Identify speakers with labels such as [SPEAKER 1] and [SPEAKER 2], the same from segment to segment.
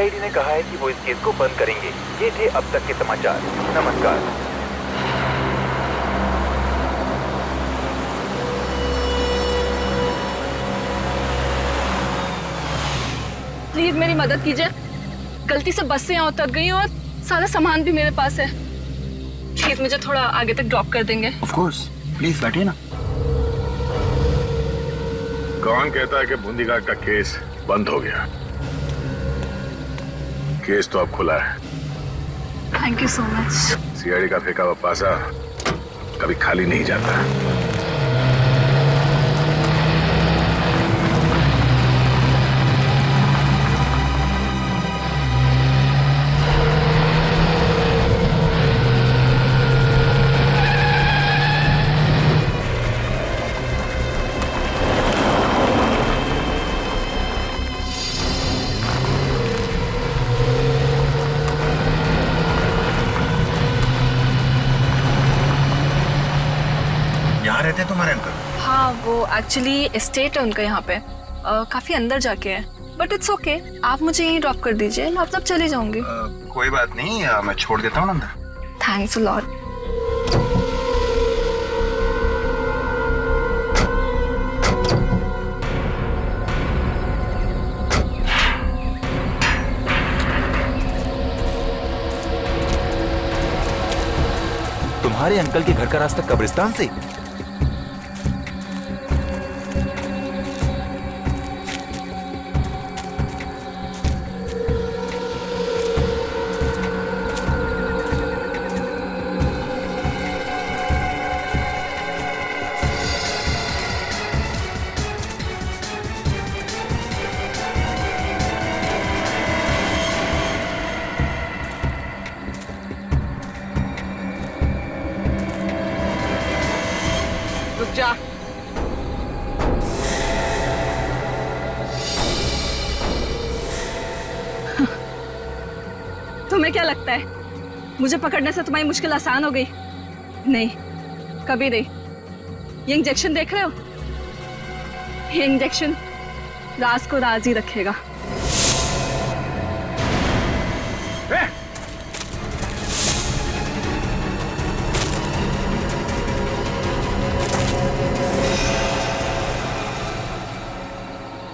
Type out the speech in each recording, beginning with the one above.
[SPEAKER 1] CID ने कहा है कि वो इस केस को बंद करेंगे। ये थे अब तक के समाचार। नमस्कार।
[SPEAKER 2] प्लीज मेरी मदद कीजिए। गलती से बस से यहाँ उतर गई और सारा सामान भी मेरे पास है। प्लीज मुझे थोड़ा आगे तक ड्रॉप कर देंगे?
[SPEAKER 3] ऑफ कोर्स, प्लीज बैठिए ना।
[SPEAKER 4] कौन कहता है कि बूंदी घाट का केस बंद हो गया? केस तो अब खुला है।
[SPEAKER 2] Thank you so much.
[SPEAKER 4] CID का फेंका हुआ पासा कभी खाली नहीं जाता।
[SPEAKER 3] रहते हैं तुम्हारे अंकल?
[SPEAKER 2] हाँ, वो एक्चुअली एस्टेट है उनका यहाँ पे, काफी अंदर जाके है। बट इट्स ओके, आप मुझे यहीं ड्रॉप कर दीजिए, मैं तब चली जाऊंगी।
[SPEAKER 3] कोई बात नहीं, मैं छोड़ देता हूँ अंदर।
[SPEAKER 2] Thanks a lot.
[SPEAKER 1] तुम्हारे अंकल के घर का रास्ता कब्रिस्तान से?
[SPEAKER 2] रुक जा। तुम्हें क्या लगता है मुझे पकड़ने से तुम्हारी मुश्किल आसान हो गई? नहीं, कभी नहीं। ये इंजेक्शन देख रहे हो? ये इंजेक्शन राज को राज ही रखेगा।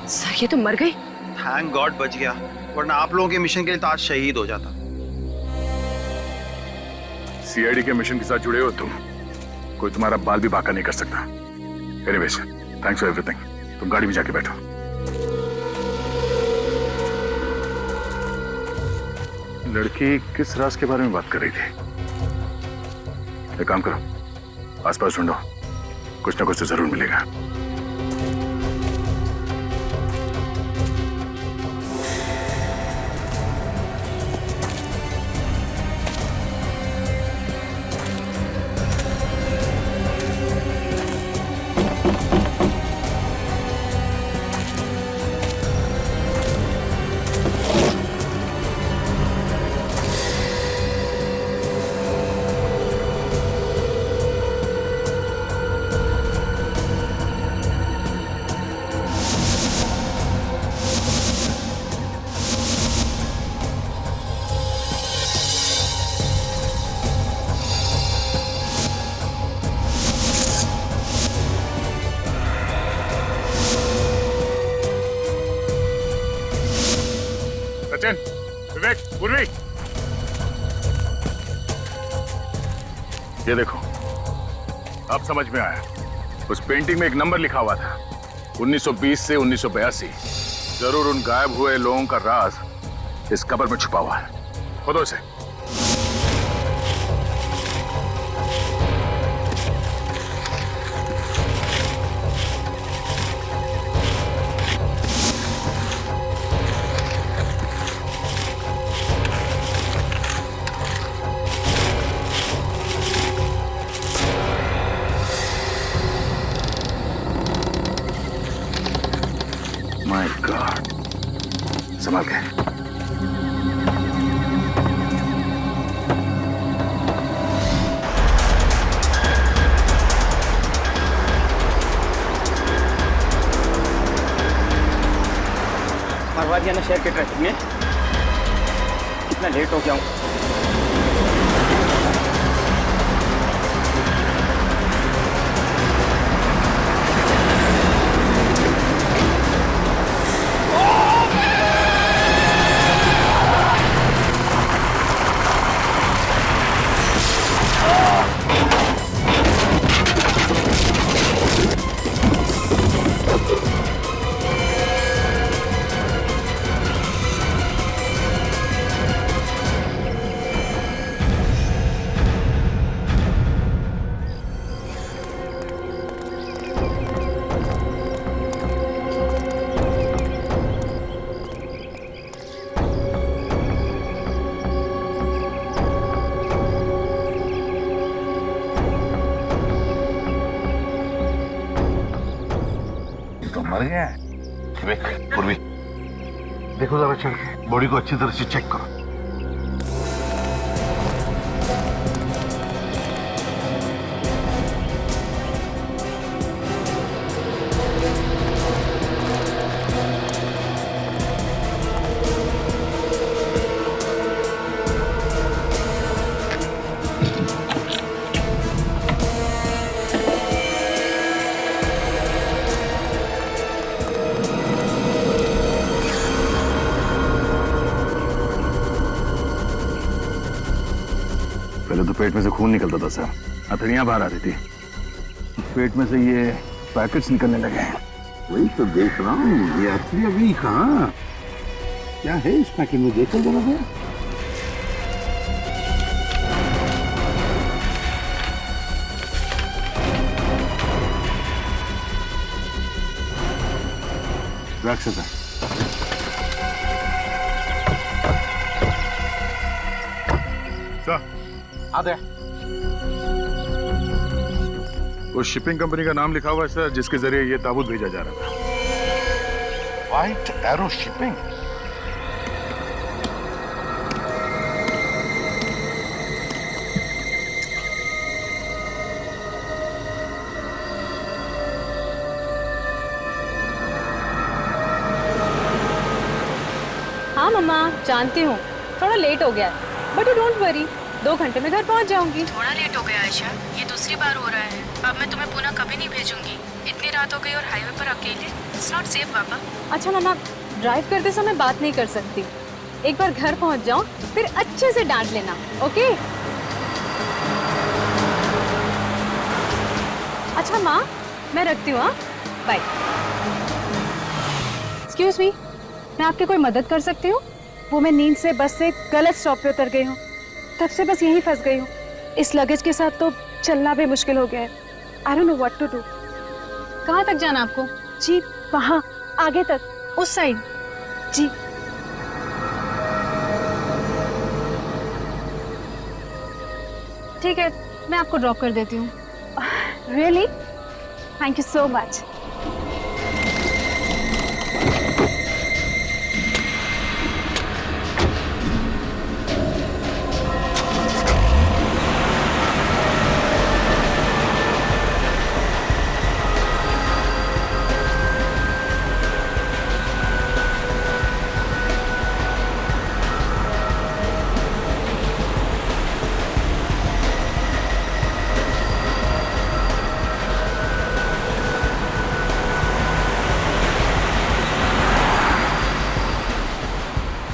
[SPEAKER 2] सर, ये तो मर गई।
[SPEAKER 3] थैंक गॉड बच गया, वरना आप लोगों के मिशन के लिए तो आज शहीद हो जाता।
[SPEAKER 4] सीआईडी के मिशन के साथ जुड़े हो तुम, कोई तुम्हारा बाल भी बांका नहीं कर सकता। Anyways, thanks for everything. तुम गाड़ी में जाके बैठो। लड़की किस राज के बारे में बात कर रही थी? एक काम करो, आसपास ढूंढो, कुछ ना कुछ तो जरूर मिलेगा। सचिन, विवेक, पूर्वी, ये देखो, अब समझ में आया। उस पेंटिंग में एक नंबर लिखा हुआ था, 1920 से 1982। जरूर उन गायब हुए लोगों का राज इस कब्र में छुपा हुआ है। खोदो इसे। माय गॉड, संभाल के।
[SPEAKER 3] मरवा दिया ना शहर के ट्रैफिक में।
[SPEAKER 5] कितना लेट हो गया हूँ।
[SPEAKER 6] तो मर गया है। विवेक, पूर्वी, देखो जरा चल के बॉडी को अच्छी तरह से चेक करो।
[SPEAKER 4] पहले तो पेट में से खून निकलता था सर, हथेलियां बाहर आती थी। पेट में से ये पैकेट्स निकलने लगे हैं।
[SPEAKER 6] वही तो देख रहा हूँ, ये असली अभी कहाँ? क्या है इस पैकेट में, देखो जरा भैया।
[SPEAKER 4] ड्रग्स है सर।
[SPEAKER 6] आते
[SPEAKER 4] वो शिपिंग कंपनी का नाम लिखा हुआ है सर, जिसके जरिए ये ताबूत भेजा जा रहा था।
[SPEAKER 6] White arrow shipping.
[SPEAKER 7] हाँ मम्मा, जानती हूँ थोड़ा लेट हो गया, बट यू डोंट वरी, 2 घंटे में घर पहुँच जाऊंगी।
[SPEAKER 8] थोड़ा लेट हो गया आयशा, ये दूसरी बार हो रहा है। अब मैं तुम्हें पुनः कभी नहीं भेजूंगी। इतनी रात हो गई और हाईवे पर अकेले, इट्स नॉट सेफ पापा।
[SPEAKER 7] अच्छा मम्मा, ड्राइव करते समय बात नहीं कर सकती, एक बार घर पहुँच जाओ फिर अच्छे से डांट लेना, ओके? अच्छा माँ, मैं रखती हूँ, हाँ, बाय। एक्सक्यूज मी, मैं आपकी कोई मदद कर सकती हूँ? वो मैं नींद से बस से गलत स्टॉप पे उतर गई हूँ, तब से बस यहीं फंस गई हूँ। इस लगेज के साथ तो चलना भी मुश्किल हो गया है। I don't know what to do. कहाँ तक जाना आपको? जी वहाँ आगे तक, उस साइड। जी ठीक है, मैं आपको ड्रॉप कर देती हूँ। Really? Thank you so much.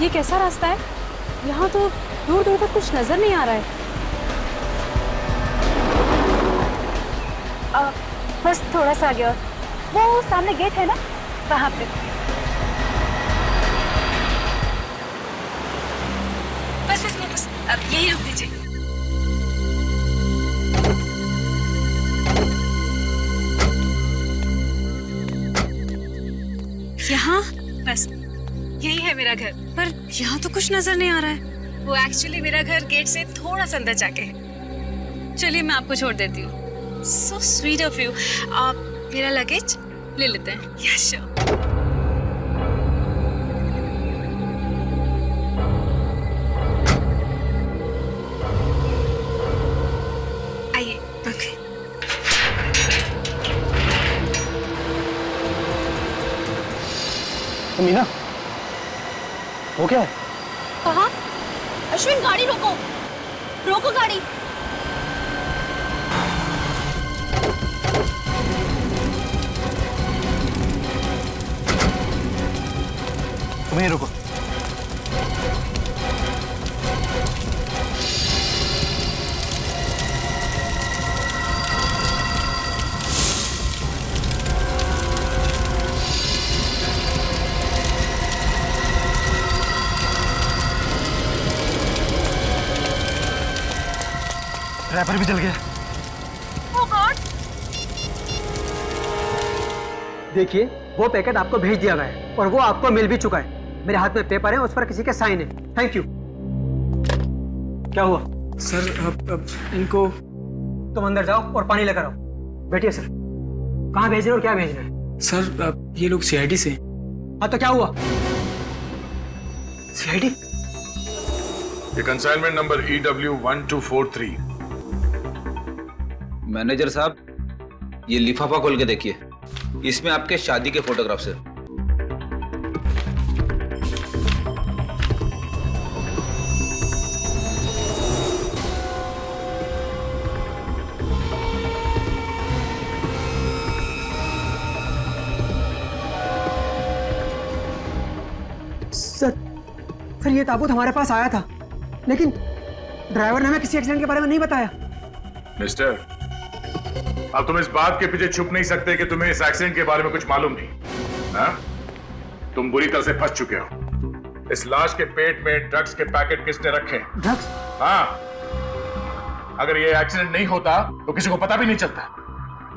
[SPEAKER 7] ये कैसा रास्ता है? यहाँ तो दूर दूर तक कुछ नजर नहीं आ रहा है। बस थोड़ा सा आगे और, वो सामने गेट है ना, वहाँ पे।
[SPEAKER 2] बस बस बस, अब यही रुक दीजिए। यहाँ बस, यही है मेरा घर। पर यहाँ तो कुछ नजर नहीं आ रहा है। वो एक्चुअली मेरा घर गेट से थोड़ा सा अंदर जाके है। चलिए मैं आपको छोड़ देती हूँ। So sweet of you. आप मेरा लगेज ले लेते हैं। Yes sure. आइए, ओके।
[SPEAKER 5] मीना, वो क्या है?
[SPEAKER 7] कहाँ?
[SPEAKER 2] अश्विन गाड़ी रोको, रोको गाड़ी।
[SPEAKER 5] तुम ही रुको। ड्राइवर भी जल गया।
[SPEAKER 9] देखिए, वो पैकेट आपको भेज दिया गया है और वो आपको मिल भी चुका है। मेरे हाथ में पेपर है, उस पर किसी के साइन है। Thank you. क्या हुआ?
[SPEAKER 5] सर अब इनको
[SPEAKER 9] तुम अंदर जाओ और पानी लेकर आओ। बैठिए सर। कहाँ भेज रहे हो और क्या भेजना है?
[SPEAKER 5] सर अब ये लोग सीआईडी से।
[SPEAKER 9] हाँ तो क्या हुआ? सीआईडी?
[SPEAKER 4] ये कंसाइनमेंट नंबर EW1243।
[SPEAKER 10] मैनेजर साहब, ये लिफाफा खोल के देखिए, इसमें आपके शादी के फोटोग्राफ्स हैं।
[SPEAKER 9] सर ये ताबूत हमारे पास आया था, लेकिन ड्राइवर ने हमें किसी एक्सीडेंट के बारे में नहीं बताया।
[SPEAKER 4] मिस्टर, अब तुम इस बात के पीछे छुप नहीं सकते कि तुम्हें इस एक्सीडेंट के बारे में कुछ मालूम नहीं। हाँ? तुम बुरी तरह से फंस चुके हो। इस लाश के पेट में ड्रग्स के पैकेट किसने रखे?
[SPEAKER 9] ड्रग्स?
[SPEAKER 4] हाँ, अगर ये एक्सीडेंट नहीं होता तो किसी को पता भी नहीं चलता।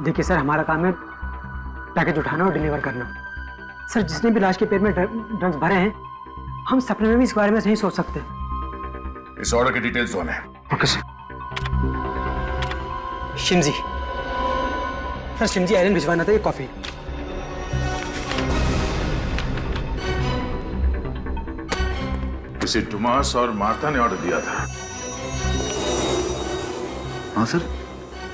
[SPEAKER 9] देखिए सर, हमारा काम है पैकेज उठाना और डिलीवर करना। सर, जिसने भी लाश के पेट में ड्रग्स भरे हैं, हम सपने में भी इस बारे में नहीं सोच सकते।
[SPEAKER 4] इस ऑर्डर की डिटेल्स दो है।
[SPEAKER 9] Okay sir. शिमजी सर, शिमजी आइलैंड भिजवाना था ये कॉफी।
[SPEAKER 4] किसी टुमास और मार्था ने ऑर्डर दिया था।
[SPEAKER 5] हाँ सर,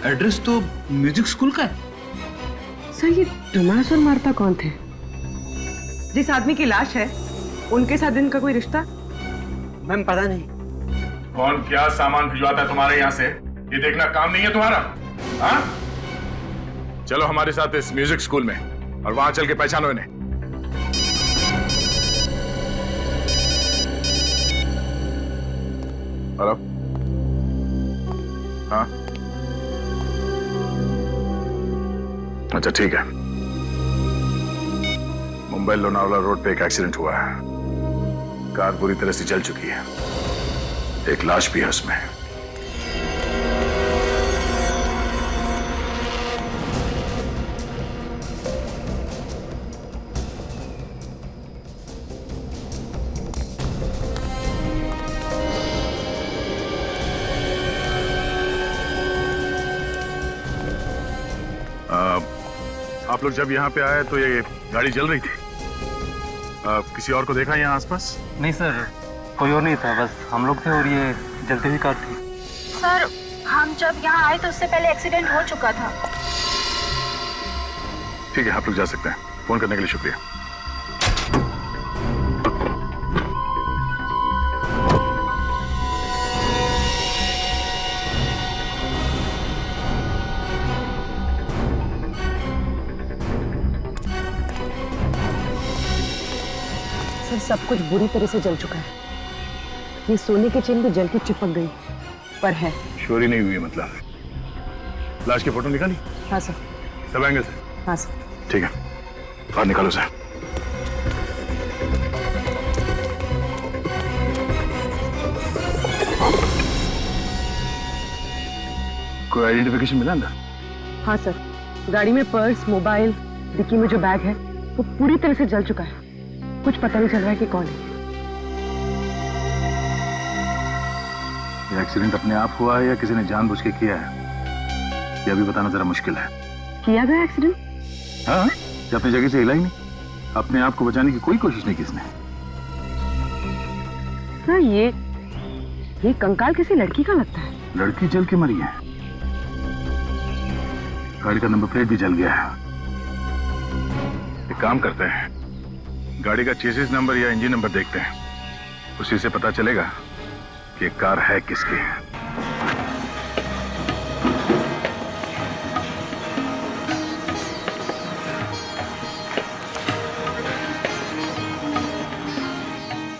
[SPEAKER 5] एड्रेस तो म्यूजिक स्कूल का है।
[SPEAKER 7] सर ये टोमास और मार्था कौन थे? जिस आदमी की लाश है उनके साथ इनका कोई रिश्ता?
[SPEAKER 9] मैम पता नहीं।
[SPEAKER 4] कौन क्या सामान भिजवाता है तुम्हारे यहाँ से, ये देखना काम नहीं है तुम्हारा? हाँ? चलो हमारे साथ इस म्यूजिक स्कूल में और वहां चल के पहचानो इन्हें। हेलो? हाँ? अच्छा ठीक है। मुंबई लोनावला रोड पे एक एक्सीडेंट हुआ है। कार पूरी तरह से जल चुकी है, एक लाश भी है उसमें। आप लोग जब यहाँ पे आए तो ये गाड़ी जल रही थी। किसी और को देखा यहाँ आसपास?
[SPEAKER 5] नहीं सर, कोई और नहीं था, बस हम लोग थे और ये जलती हुई कार थी।
[SPEAKER 8] सर, हम जब यहाँ आए तो उससे पहले एक्सीडेंट हो चुका था।
[SPEAKER 4] ठीक है, आप लोग जा सकते हैं। फोन करने के लिए शुक्रिया।
[SPEAKER 7] सर सब कुछ बुरी तरह से जल चुका है। ये सोने की चेन भी जल के चिपक गई, पर है।
[SPEAKER 4] चोरी नहीं हुई मतलब? लाश की फोटो निकाली?
[SPEAKER 7] हाँ सर।
[SPEAKER 4] सब एंगल से?
[SPEAKER 7] हाँ सर।
[SPEAKER 4] ठीक है, बाहर निकालो सर। कोई आइडेंटिफिकेशन मिला अंदर?
[SPEAKER 7] हाँ सर, गाड़ी में पर्स, मोबाइल, डिक्की में जो बैग है वो पूरी तरह से जल चुका है। कुछ पता नहीं चल रहा है कि कौन है।
[SPEAKER 4] ये एक्सीडेंट अपने आप हुआ है या किसी ने जानबूझ के किया है, ये अभी बताना जरा मुश्किल है।
[SPEAKER 7] किया गया एक्सीडेंट?
[SPEAKER 4] हाँ, ये अपनी जगह से हिला ही नहीं। अपने आप को बचाने की कोई कोशिश नहीं किसने।
[SPEAKER 7] सर ये कंकाल किसी लड़की का लगता है।
[SPEAKER 4] लड़की जल के मरी है, गाड़ी का नंबर प्लेट भी जल गया है। एक काम करते हैं, गाड़ी का चेसिस नंबर या इंजन नंबर देखते हैं, उसी से पता चलेगा कि कार है किसकी।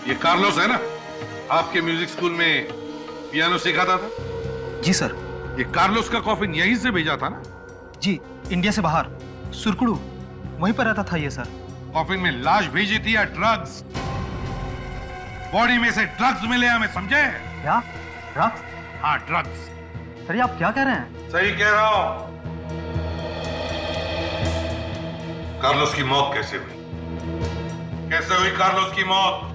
[SPEAKER 6] ये कार्लोस है ना, आपके म्यूजिक स्कूल में पियानो सिखाता था?
[SPEAKER 5] जी सर।
[SPEAKER 6] ये कार्लोस का कॉफिन यहीं से भेजा था ना?
[SPEAKER 5] जी, इंडिया से बाहर सुरकुड़ू वहीं पर रहता था ये सर।
[SPEAKER 6] कॉफिन में लाश भेजी थी या ड्रग्स? बॉडी में से ड्रग्स मिले हमें, समझे?
[SPEAKER 5] क्या ड्रग्स?
[SPEAKER 6] हाँ, ड्रग्स।
[SPEAKER 5] सर ये आप क्या कह रहे हैं?
[SPEAKER 6] सही कह रहा हूं। कार्लोस की मौत कैसे हुई? कैसे हुई कार्लोस की मौत?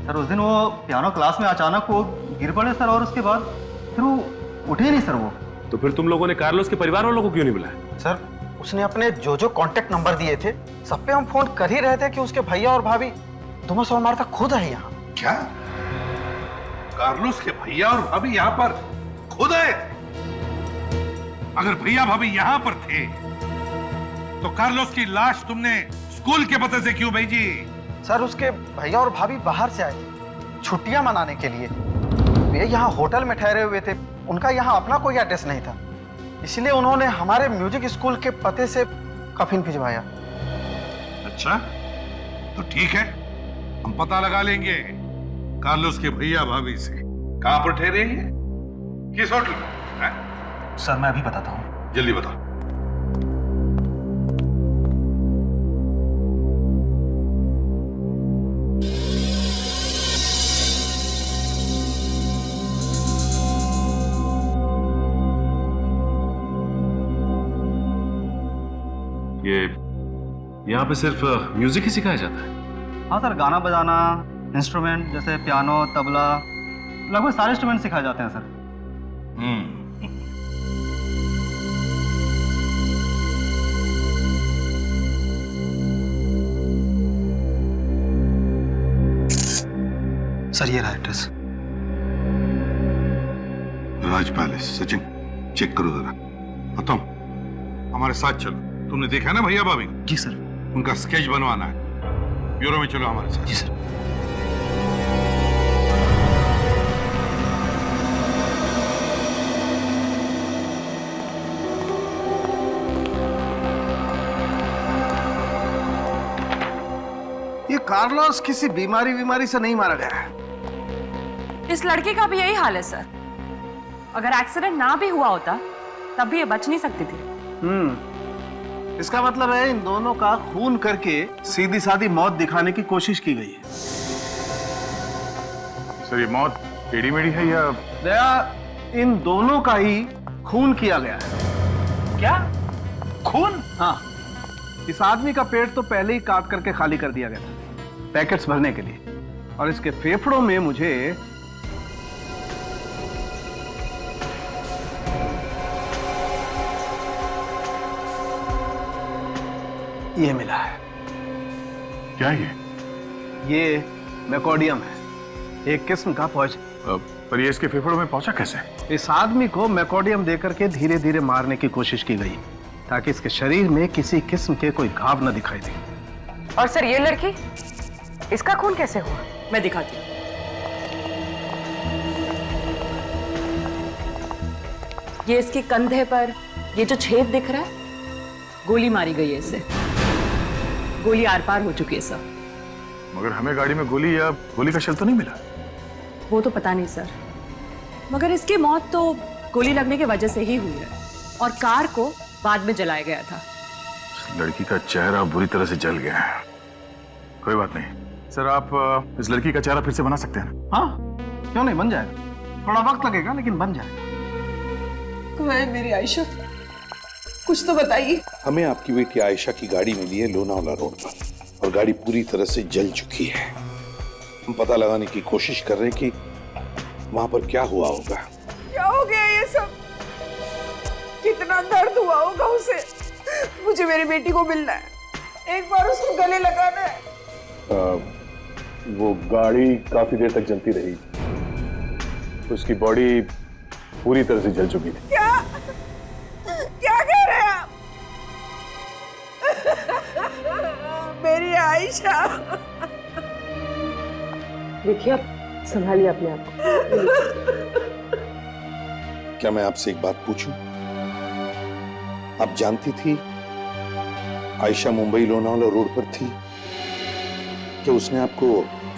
[SPEAKER 5] सर उस दिन वो पियानो क्लास में अचानक वो गिर पड़े सर, और उसके बाद फिर वो उठे नहीं सर वो।
[SPEAKER 11] तो फिर तुम लोगों ने कार्लोस के परिवार वालों को क्यों नहीं बुलाया?
[SPEAKER 9] सर उसने अपने जो कांटेक्ट नंबर दिए थे सब पे हम फोन कर ही रहे थे कि उसके भैया और भाभी दोनों सौ मार्का खुद है यहाँ।
[SPEAKER 6] क्या? कार्लोस के भैया और भाभी यहाँ पर खुद है? अगर भैया भाभी यहाँ पर थे तो कार्लोस की लाश तुमने स्कूल के पते से क्यों भेजी?
[SPEAKER 9] सर उसके भैया और भाभी बाहर से आए थे छुट्टियां मनाने के लिए। वे यहाँ होटल में ठहरे हुए थे, उनका यहाँ अपना कोई एड्रेस नहीं था, इसलिए उन्होंने हमारे म्यूजिक स्कूल के पते से कफिन भिजवाया।
[SPEAKER 6] अच्छा, तो ठीक है, हम पता लगा लेंगे कार्लोस के भैया भाभी से कहां पर ठहरे हैं, किस होटल में।
[SPEAKER 5] सर मैं अभी बताता हूँ।
[SPEAKER 6] जल्दी बताओ।
[SPEAKER 11] ये यहाँ पे सिर्फ म्यूजिक ही सिखाया जाता है?
[SPEAKER 5] हाँ सर, गाना बजाना, इंस्ट्रूमेंट जैसे पियानो, तबला, लगभग सारे इंस्ट्रूमेंट सिखाए जाते हैं सर। सर ये रहा एड्रेस।
[SPEAKER 6] राज पैलेस। सचिन चेक करो जरा। बताओ, हमारे साथ चलो। तुमने देखा ना भैया भाभी?
[SPEAKER 5] जी सर।
[SPEAKER 6] उनका स्केच बनवाना है, ब्यूरो में चलो हमारे साथ।
[SPEAKER 5] जी सर।
[SPEAKER 3] ये कार्लोस किसी बीमारी से नहीं मारा गया है।
[SPEAKER 8] इस लड़के का भी यही हाल है सर। अगर एक्सीडेंट ना भी हुआ होता तब भी ये बच नहीं सकती थी।
[SPEAKER 3] इसका मतलब है इन दोनों का खून करके सीधी सादी मौत दिखाने की कोशिश की गई है।
[SPEAKER 4] सर ये मौत टेढ़ी मेढ़ी है या?
[SPEAKER 3] दया, इन दोनों का ही खून किया गया है।
[SPEAKER 6] क्या खून?
[SPEAKER 3] हाँ, इस आदमी का पेट तो पहले ही काट करके खाली कर दिया गया था पैकेट्स भरने के लिए, और इसके फेफड़ों में मुझे ये मिला है।
[SPEAKER 4] क्या
[SPEAKER 3] ये मैकोडियम है, एक किस्म का पॉइजन।
[SPEAKER 4] पर ये इसके फेफड़ों में पहुंचा कैसे?
[SPEAKER 3] इस आदमी को मैकोडियम देकर के धीरे धीरे मारने की कोशिश की गई ताकि इसके शरीर में किसी किस्म के कोई घाव न दिखाई दे।
[SPEAKER 8] और सर ये लड़की, इसका खून कैसे हुआ? मैं दिखाती हूँ। ये इसके कंधे पर ये जो छेद दिख रहा है, गोली मारी गई है इसे। गोली आर पार हो चुकी है सर।
[SPEAKER 4] मगर हमें गाड़ी में गोली या गोली का शेल तो नहीं मिला।
[SPEAKER 8] वो तो पता नहीं सर, मगर इसकी मौत तो गोली लगने की वजह से ही हुई है, और कार को बाद में जलाया गया था।
[SPEAKER 4] लड़की का चेहरा बुरी तरह से जल गया है। कोई बात नहीं सर, आप इस लड़की का चेहरा फिर से बना सकते हैं ना?
[SPEAKER 3] हाँ, क्यों नहीं, बन जाएगा। थोड़ा वक्त लगेगा लेकिन बन जाएगा।
[SPEAKER 2] मेरी आयशा, कुछ तो बताइए।
[SPEAKER 12] हमें आपकी बेटी आयशा की गाड़ी मिली है लोनावाला रोड पर, और गाड़ी पूरी तरह से जल चुकी है। हम पता लगाने की कोशिश कर रहे हैं कि वहां पर क्या हुआ होगा।
[SPEAKER 2] क्या हो गया ये सब? कितना दर्द हुआ होगा उसे। मुझे मेरी बेटी को मिलना है, एक बार उसको गले लगाना है।
[SPEAKER 11] वो गाड़ी काफी देर तक जलती रही, उसकी बॉडी पूरी तरह से जल चुकी थी।
[SPEAKER 2] क्या क्या कह रहे हैं आप? मेरी आयशा।
[SPEAKER 8] देखिए, संभालिए अपने आप को।
[SPEAKER 12] क्या मैं आपसे एक बात पूछूं? आप जानती थी आयशा मुंबई लोनावाला रोड पर थी? क्या उसने आपको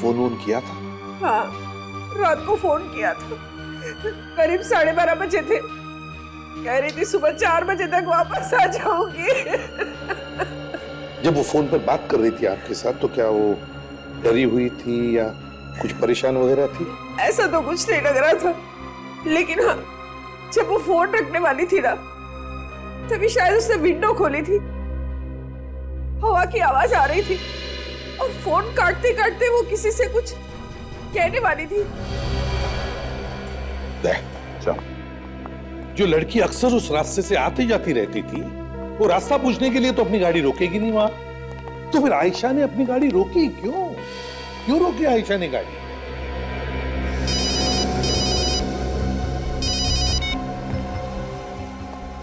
[SPEAKER 12] फोन वोन किया था?
[SPEAKER 13] हाँ, रात को फोन किया था, करीब 12:30 बजे थे। कह रही थी सुबह 4 बजे तक वापस आ जाऊंगी।
[SPEAKER 12] जब वो फोन पर बात कर रही थी आपके साथ तो क्या वो डरी हुई थी या कुछ परेशान वगैरह थी?
[SPEAKER 13] ऐसा तो कुछ नहीं लग रहा था, लेकिन हाँ, जब वो फोन रखने वाली थी ना, तभी शायद उसने विंडो खोली थी, हवा की आवाज आ रही थी और फोन काटते काटते वो किसी से कुछ कहने वाली थी।
[SPEAKER 12] जो लड़की अक्सर उस रास्ते से आती जाती रहती थी, वो रास्ता पूछने के लिए तो अपनी गाड़ी रोकेगी नहीं वहां। तो फिर आयशा ने अपनी गाड़ी रोकी क्यों? क्यों रोकी आयशा ने गाड़ी?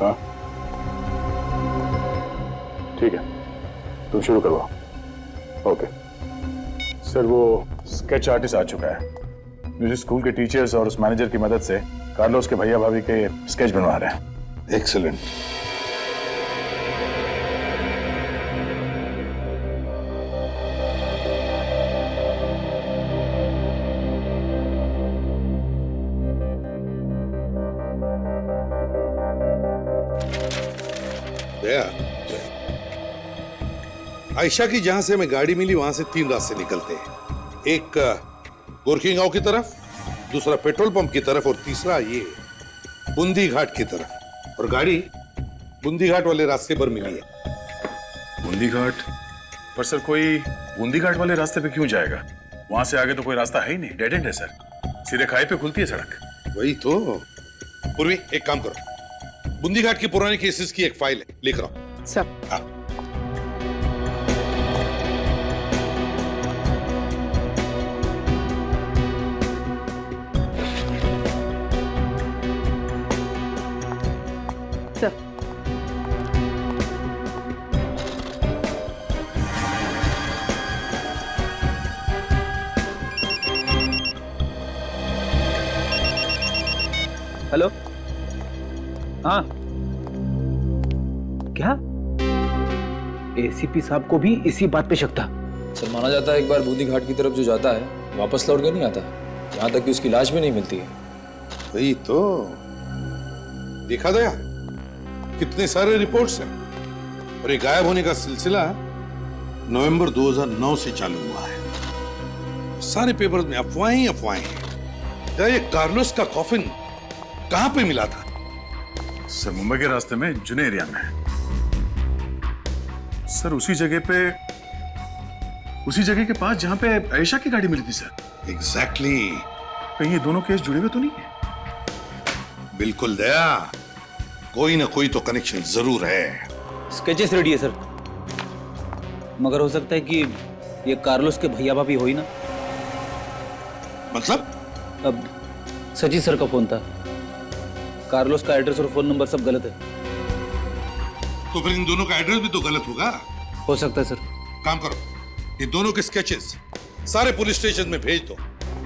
[SPEAKER 11] हाँ ठीक है, तुम शुरू करवाओ। ओके सर, वो स्केच आर्टिस्ट आ चुका है। मुझे स्कूल के टीचर्स और उस मैनेजर की मदद से कार्लोस के भैया भाभी के स्केच बनवा रहे हैं।
[SPEAKER 12] एक्सीलेंट। आयशा की जहां से हमें गाड़ी मिली वहां से 3 रास्ते निकलते हैं। एक गोरखी गांव की तरफ, दूसरा पेट्रोल पंप की तरफ और तीसरा ये बूंदी घाट की तरफ। और गाड़ी बूंदी घाट वाले रास्ते पर मिली है।
[SPEAKER 4] बूंदी घाट? पर सर कोई बूंदी घाट वाले रास्ते पे क्यों जाएगा? वहां से आगे तो कोई रास्ता है ही नहीं, डेड एंड है सर। सीधे खाई पे खुलती है सड़क।
[SPEAKER 12] वही तो। पूर्वी एक काम करो, बूंदी घाट की पुरानी केसेस की एक फाइल है, लिख रहा हूं।
[SPEAKER 8] सब
[SPEAKER 12] हाँ।
[SPEAKER 10] हेलो, हाँ क्या? एसीपी साहब को भी इसी बात पे शक था।
[SPEAKER 14] सर माना जाता है एक बार बूंदी घाट की तरफ जो जाता है वापस लौट के नहीं आता, यहाँ तक कि उसकी लाश भी नहीं मिलती है।
[SPEAKER 12] वही तो। देखा दया, कितने सारे रिपोर्ट्स हैं। और ये गायब होने का सिलसिला नवंबर 2009 से चालू हुआ है। सारे पेपर्स में अफवाहें ही अफवाहें हैं। क्या ये कार्लोस का कॉफिन कहां पे मिला था?
[SPEAKER 4] सर मुंबई के रास्ते में जुने एरिया में। सर उसी जगह के पास जहां पे आयशा की गाड़ी मिली थी सर।
[SPEAKER 12] एग्जैक्टली।
[SPEAKER 4] कहीं ये दोनों केस जुड़े हुए तो नहीं है?
[SPEAKER 12] बिल्कुल दया, कोई ना कोई तो कनेक्शन जरूर है।
[SPEAKER 10] स्केचेस रेडी है सर, मगर हो सकता है कि ये कार्लोस के भैया भाभी हो ही ना।
[SPEAKER 12] मतलब?
[SPEAKER 10] अब सचिन सर का फोन था, कार्लोस का एड्रेस और फोन नंबर सब गलत है।
[SPEAKER 12] तो फिर इन दोनों का एड्रेस भी तो गलत होगा।
[SPEAKER 10] हो सकता है सर।
[SPEAKER 12] काम करो, ये दोनों के स्केचेस सारे पुलिस स्टेशन में भेज दो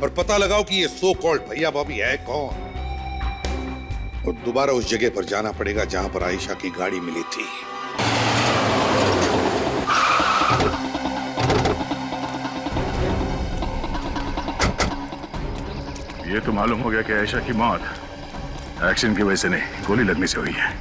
[SPEAKER 12] और पता लगाओ कि ये सो कॉल्ड भैया भाभी है कौन। और दोबारा उस जगह पर जाना पड़ेगा जहां पर आयशा की गाड़ी मिली थी।
[SPEAKER 4] ये तो मालूम हो गया कि आयशा की मौत एक्शन की वजह से नहीं, गोली लगने से हुई है।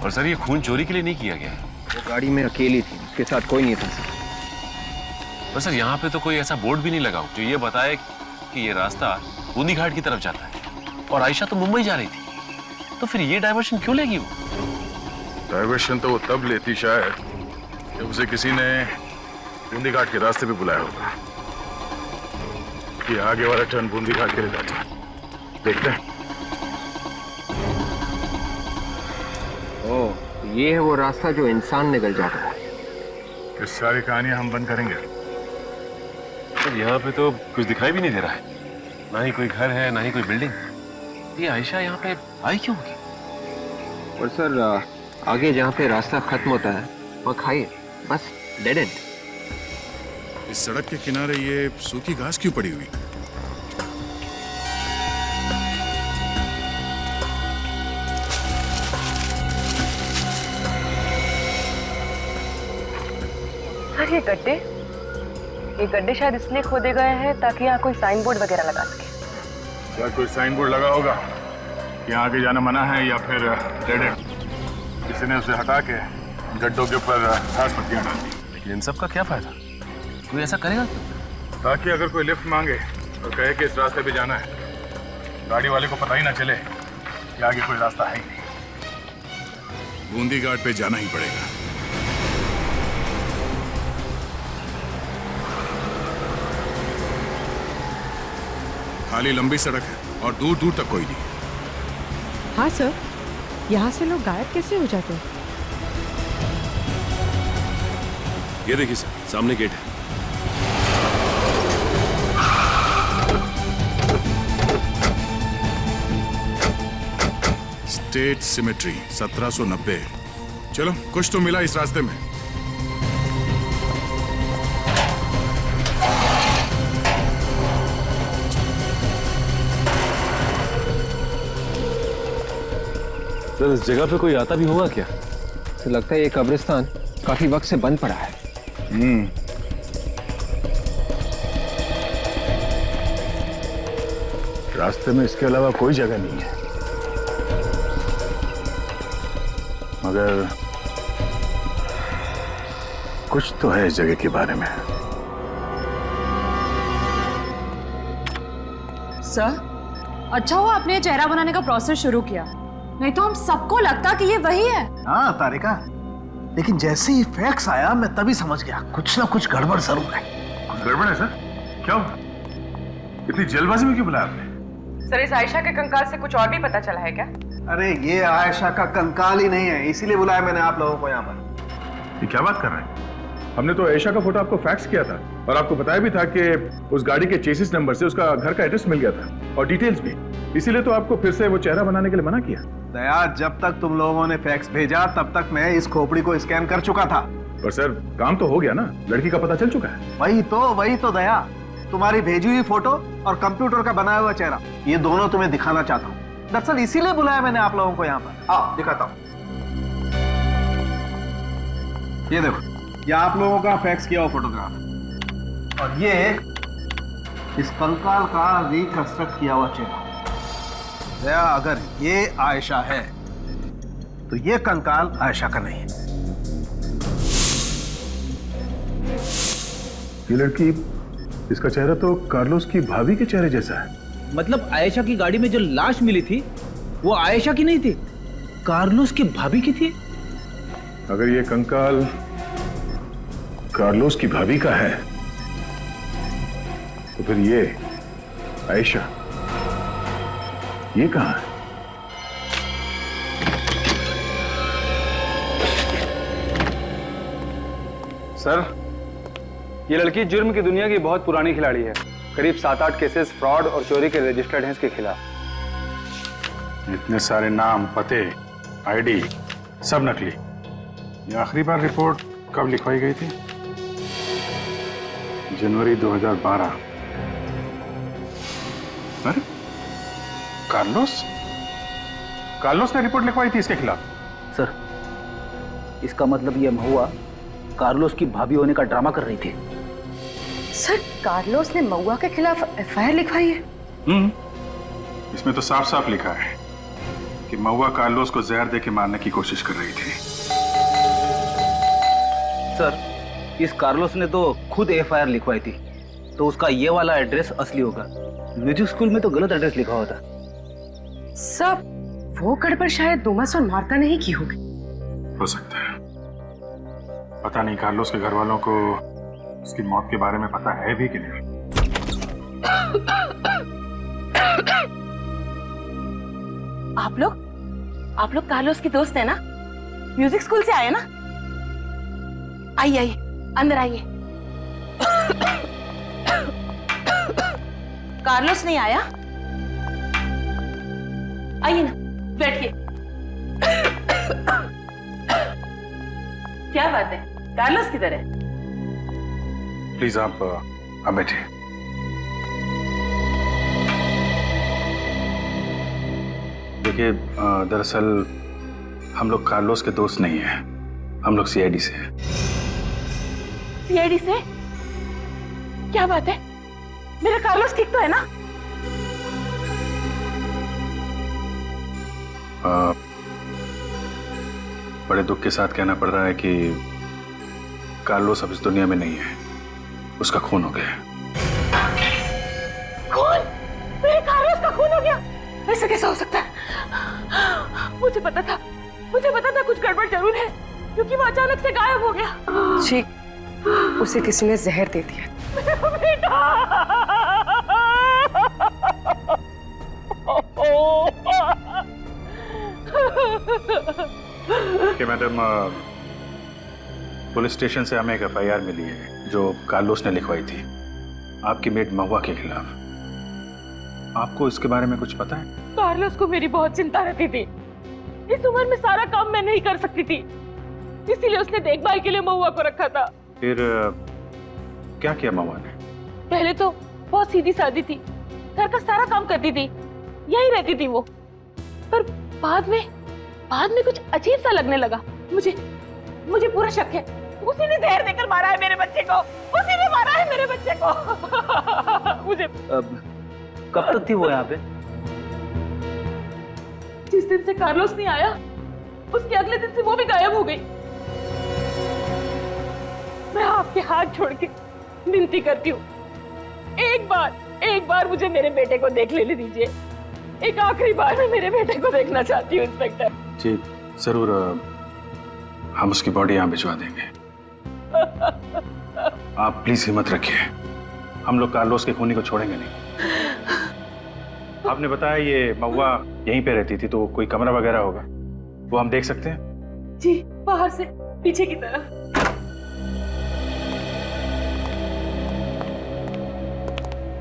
[SPEAKER 15] और सर ये खून चोरी के लिए नहीं किया गया।
[SPEAKER 16] वो गाड़ी में अकेली थी, उसके साथ कोई नहीं था सर।
[SPEAKER 15] पर सर यहाँ पे तो कोई ऐसा बोर्ड भी नहीं लगा जो ये बताए कि ये रास्ता बूंदी घाट की तरफ जाता है और आयशा तो मुंबई जा रही थी, तो फिर ये डायवर्शन क्यों लेगी वो?
[SPEAKER 4] डायवर्शन तो वो तब लेती शायद जब उसे किसी ने बूंदी घाट के रास्ते पे बुलाया होगा। ये आगे वाला टर्न बूंदी घाट के लिए जाता है, देखते हैं।
[SPEAKER 16] ओह, ये है वो रास्ता जो इंसान निकल जाता है।
[SPEAKER 4] इस सारी कहानियां हम बंद करेंगे।
[SPEAKER 15] सर यहाँ पे तो कुछ दिखाई भी नहीं दे रहा है, ना ही कोई घर है ना ही कोई बिल्डिंग। ये आयशा यहाँ पे आई क्यों होगी?
[SPEAKER 16] और सर आगे जहाँ पे रास्ता खत्म होता है वहाँ खाई है, बस डेड एंड।
[SPEAKER 4] इस सड़क के किनारे ये सूखी घास क्यों पड़ी हुई?
[SPEAKER 8] ये गड्ढे शायद इसलिए खोदे गए हैं ताकि यहाँ कोई साइन बोर्ड वगैरह लगा सके।
[SPEAKER 4] क्या कोई साइन बोर्ड लगा होगा कि यहाँ आगे जाना मना है, या फिर डेड एंड किसी ने उसे हटा के गड्ढों के ऊपर घास पत्तियां डाल दी।
[SPEAKER 15] लेकिन इन सब का क्या फायदा? कोई ऐसा करेगा क्यों?
[SPEAKER 4] ताकि अगर कोई लिफ्ट मांगे और कहे कि इस रास्ते पे जाना है, गाड़ी वाले को पता ही ना चले कि आगे कोई रास्ता है ही नहीं। बूंदी घाट पे जाना ही पड़ेगा। खाली लंबी सड़क है और दूर दूर तक कोई नहीं।
[SPEAKER 17] हाँ सर, यहाँ से लोग गायब कैसे हो जाते हैं?
[SPEAKER 15] ये देखिए सर, सामने गेट है।
[SPEAKER 4] State symmetry 1790। चलो, कुछ तो मिला इस रास्ते में।
[SPEAKER 14] सर, इस जगह पे कोई आता भी होगा क्या?
[SPEAKER 16] तो लगता है ये कब्रिस्तान काफी वक्त से बंद पड़ा है।
[SPEAKER 4] रास्ते में इसके अलावा कोई जगह नहीं है, मगर कुछ तो है इस जगह के बारे में।
[SPEAKER 8] सर, अच्छा हुआ आपने ये चेहरा बनाने का प्रोसेस शुरू किया, नहीं तो हम सबको लगता कि ये वही है।
[SPEAKER 3] हाँ तारिका, लेकिन जैसे ही फैक्स आया मैं तभी समझ गया कुछ ना कुछ गड़बड़ जरूर है।
[SPEAKER 4] गड़बड़ है सर? क्या हुआ? इतनी जल्दबाजी में क्यों बुलाया आपने?
[SPEAKER 8] सर, इस आयशा के कंकाल से कुछ और भी पता चला है क्या?
[SPEAKER 3] अरे ये आयशा का कंकाल ही नहीं है, इसीलिए बुलाया मैंने आप लोगों को यहाँ पर।
[SPEAKER 4] ये क्या बात कर रहे हैं? हमने तो आयशा का फोटो आपको फैक्स किया था और आपको बताया भी था कि उस गाड़ी के चेसिस नंबर से उसका घर का एड्रेस मिल गया था और डिटेल्स भी, इसीलिए तो आपको फिर से वो चेहरा बनाने के लिए मना किया।
[SPEAKER 3] दया, जब तक तुम लोगों ने फैक्स भेजा तब तक मैं इस खोपड़ी को स्कैन कर चुका था।
[SPEAKER 4] पर सर, काम तो हो गया ना, लड़की का पता चल चुका है।
[SPEAKER 3] वही तो दया, तुम्हारी भेजी हुई फोटो और कंप्यूटर का बनाया हुआ चेहरा, ये दोनों तुम्हें दिखाना चाहता हूँ। दरअसल इसीलिए बुलाया मैंने आप लोगों को यहाँ पर। आओ दिखाता हूँ। ये देखो, ये आप लोगों का फैक्स किया हुआ फोटोग्राफ और ये इस कंकाल का रिकंस्ट्रक्ट किया हुआ चेहरा। दया, अगर ये आयशा है तो ये कंकाल आयशा का नहीं है।
[SPEAKER 4] ये लड़की, इसका चेहरा तो कार्लोस की भाभी के चेहरे जैसा है।
[SPEAKER 10] मतलब आयशा की गाड़ी में जो लाश मिली थी वो आयशा की नहीं थी, कार्लोस की भाभी की थी।
[SPEAKER 4] अगर ये कंकाल कार्लोस की भाभी का है तो फिर ये आयशा ये कहां है?
[SPEAKER 3] सर, ये लड़की जुर्म की दुनिया की बहुत पुरानी खिलाड़ी है। करीब 7-8 केसेस फ्रॉड और चोरी के रजिस्टर्ड हैं इसके खिलाफ।
[SPEAKER 11] इतने सारे नाम, पते, आईडी सब नकली। ये आखिरी बार रिपोर्ट कब लिखवाई गई थी? जनवरी 2012। अरे कार्लोस ने रिपोर्ट लिखवाई थी इसके खिलाफ।
[SPEAKER 10] सर, इसका मतलब ये महुआ कार्लोस की भाभी होने का ड्रामा कर रही थी।
[SPEAKER 8] सर, कार्लोस ने महुआ के खिलाफ एफआईआर लिखवाई है?
[SPEAKER 11] इसमें तो साफ साफ लिखा है कि महुआ कार्लोस को जहर देके मारने की कोशिश कर रही थी।
[SPEAKER 10] सर, इस कार्लोस ने तो खुद एफआईआर लिखवाई थी, तो उसका ये वाला एड्रेस असली होगा। म्यूजिक स्कूल में तो गलत एड्रेस लिखा हुआ था।
[SPEAKER 8] सब वो गड़बड़ शायद डोमस और मार्ता ने ही की होगी।
[SPEAKER 11] हो सकता है, पता नहीं कार्लोस के घर वालों को उसकी मौत के बारे में पता है भी कि नहीं।
[SPEAKER 8] आप लोग कार्लोस के दोस्त हैं ना? म्यूजिक स्कूल से आए ना? आइए अंदर आइए। कार्लोस नहीं आया? आइए ना, बैठिए। क्या बात है, कार्लोस किधर है?
[SPEAKER 11] प्लीज आप बैठिए। देखिए, दरअसल हम लोग कार्लोस के दोस्त नहीं हैं, हम लोग सीआईडी से हैं।
[SPEAKER 13] सीआईडी से? क्या बात है? मेरा कार्लोस ठीक तो है ना?
[SPEAKER 11] बड़े दुख के साथ कहना पड़ रहा है कि कार्लोस अब इस दुनिया में नहीं है, उसका खून हो गया।
[SPEAKER 13] खून? मेरे कार्लोस का खून हो गया? ऐसा कैसा हो सकता है? मुझे पता था कुछ गड़बड़ जरूर है, क्योंकि वो अचानक से गायब हो गया।
[SPEAKER 17] जी, उसे किसी ने जहर दे दिया।
[SPEAKER 13] बेटा!
[SPEAKER 11] कि मैडम, पुलिस स्टेशन से हमें एक एफआईआर मिली है जो कार्लोस ने लिखवाई थी आपकी मेड महुआ के खिलाफ। आपको इसके बारे में कुछ पता है?
[SPEAKER 13] कार्लोस को मेरी बहुत चिंता रहती थी। इस उम्र में सारा काम मैं नहीं कर सकती थी, इसीलिए उसने देखभाल के लिए महुआ को रखा था।
[SPEAKER 11] फिर क्या किया महुआ ने?
[SPEAKER 13] पहले तो बहुत सीधी सादी थी, घर का सारा काम करती थी, यही रहती थी वो। पर बाद में कुछ अजीब सा लगने लगा। मुझे पूरा शक है उसी ने जहर देकर मारा है मेरे बच्चे को। उसी ने मारा है मेरे बच्चे को। मुझे
[SPEAKER 10] कब तक थी वो यहाँ पे?
[SPEAKER 13] जिस दिन से कार्लोस नहीं आया, उसके अगले दिन से वो भी गायब हो गई। मैं आपके हाथ छोड़ के विनती करती हूँ, एक बार मुझे मेरे बेटे को देख लेने दीजिए। एक आखिरी बार मैं मेरे बेटे को देखना चाहती हूँ इंस्पेक्टर।
[SPEAKER 11] जी जरूर, हम उसकी बॉडी यहाँ भिजवा देंगे। आप प्लीज हिम्मत रखिए, हम लोग कार्लोस के खूनी को छोड़ेंगे नहीं। आपने बताया ये महुआ यहीं पे रहती थी, तो कोई कमरा वगैरह होगा, वो हम देख सकते हैं?
[SPEAKER 13] जी, बाहर से पीछे की तरफ।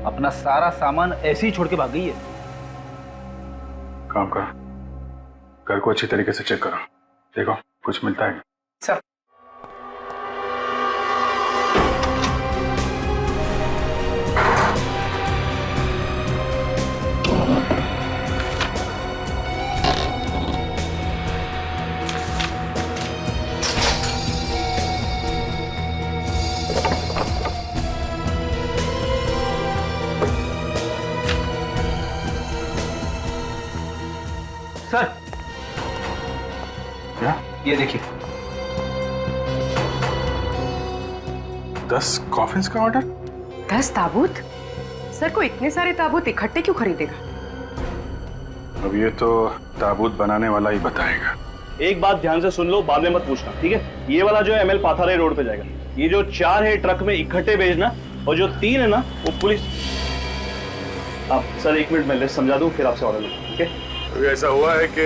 [SPEAKER 10] अपना सारा सामान ऐसे ही छोड़ के भाग गई है।
[SPEAKER 11] काम करो, घर को अच्छी तरीके से चेक करो, देखो कुछ मिलता है।
[SPEAKER 10] सर, सर,
[SPEAKER 11] क्या?
[SPEAKER 10] ये देखिए,
[SPEAKER 11] 10 कॉफिन्स का ऑर्डर।
[SPEAKER 17] 10 ताबूत? सर को इतने सारे ताबूत इकट्ठे क्यों खरीदेगा?
[SPEAKER 11] अब ये तो ताबूत बनाने वाला ही बताएगा।
[SPEAKER 5] एक बात ध्यान से सुन लो, बाद में मत पूछना, ठीक है? ये वाला जो है ML पाथारे रोड पे जाएगा। ये जो 4 है ट्रक में इकट्ठे भेजना, और जो 3 है ना वो पुलिस। आप सर 1 मिनट में लिस्ट समझा दूं, फिर आपसे ऑर्डर लूं, ठीक है?
[SPEAKER 4] ऐसा हुआ है कि